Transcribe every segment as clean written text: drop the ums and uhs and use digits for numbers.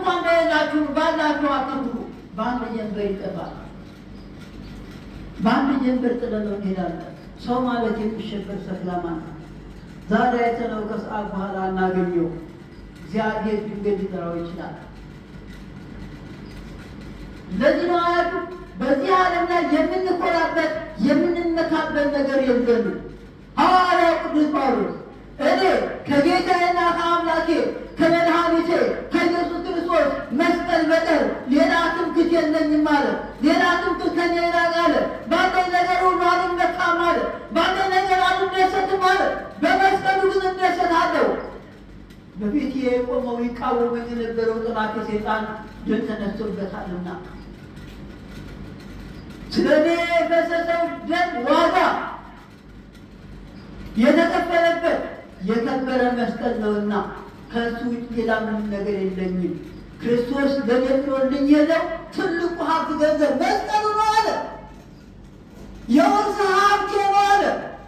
እንኳን በሌላችሁ ባላችሁ አትምሩ። በአንድ ጀንበር ይጠፋል። በአንድ ጀንበር ጥለነው እንሄዳለን። ሰው ማለት የሚሸበር ሸክላ ማለት ዛሬ አይተነው ከሰዓት በኋላ እናገኘው። እግዚአብሔር ድንገት ሊጠራው ይችላል። ለዚህ ነው አያቱ በዚህ ዓለም ላይ የምንኮራበት የምንመካበት ነገር የለንም። ሐዋርያው ቅዱስ ጳውሎስ እኔ ከጌታዬና ከአምላኬ ከመድኃኒቴ ከኢየሱስ ክርስቶስ መስቀል በቀር ሌላ ትምክህት የለኝም አለ። ሌላ ትምክህት ከእኔ ይራቅ አለ። ባለኝ ነገር ሁሉ አልመካም አለ። ባለኝ ነገር አልደሰትም አለ። በመስቀሉ ግን እደሰታለሁ። በፊቴ የቆመው ይቃወመኝ የነበረው ጠላቴ ሰይጣን ድል ተነስቶበታልና ስለ እኔ የፈሰሰው ደም ዋጋ የተከፈለበት የከበረ መስቀል ነውና ከእሱ ውጭ ሌላ ምንም ነገር የለኝም። ክርስቶስ ለእኔ ጥሎልኝ የለው ትልቁ ሀብት ገንዘብ መስቀሉ ነው አለ። የውርስ ሀብቴ ነው አለ።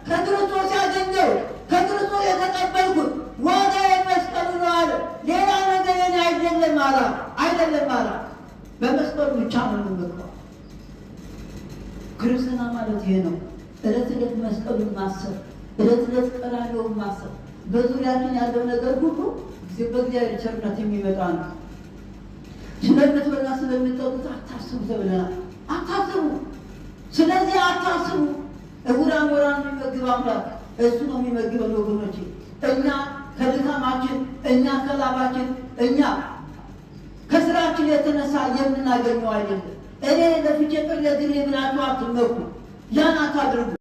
ከክርስቶስ ያገኘው ከክርስቶስ የተቀበልኩት ዋጋ መስቀሉ ነው አለ። ሌላ ነገር የኔ አይደለም አለ። አይደለም አለ። በመስቀሉ ብቻ ነው የምንመካው። ክርስትና ማለት ይሄ ነው። ዕለት ዕለት መስቀሉን ማሰብ፣ ዕለት ዕለት ቀራንዮውን ማሰብ። በዙሪያችን ያለው ነገር ሁሉ በእግዚአብሔር ቸርነት የሚመጣ ነው። ስለምትበላ ስለምትጠጡት አታስቡ ተብለናል። አታስቡ። ስለዚህ አታስቡ። ዕውራን ወራን የሚመግብ አምላክ እሱ ነው የሚመግበን ወገኖቼ። እኛ ከድካማችን፣ እኛ ከላባችን፣ እኛ ከስራችን የተነሳ የምናገኘው አይደለም። እኔ ለፍቼ ቅር ለግሬ ብላችሁ አትመኩ። ያን አታድርጉ።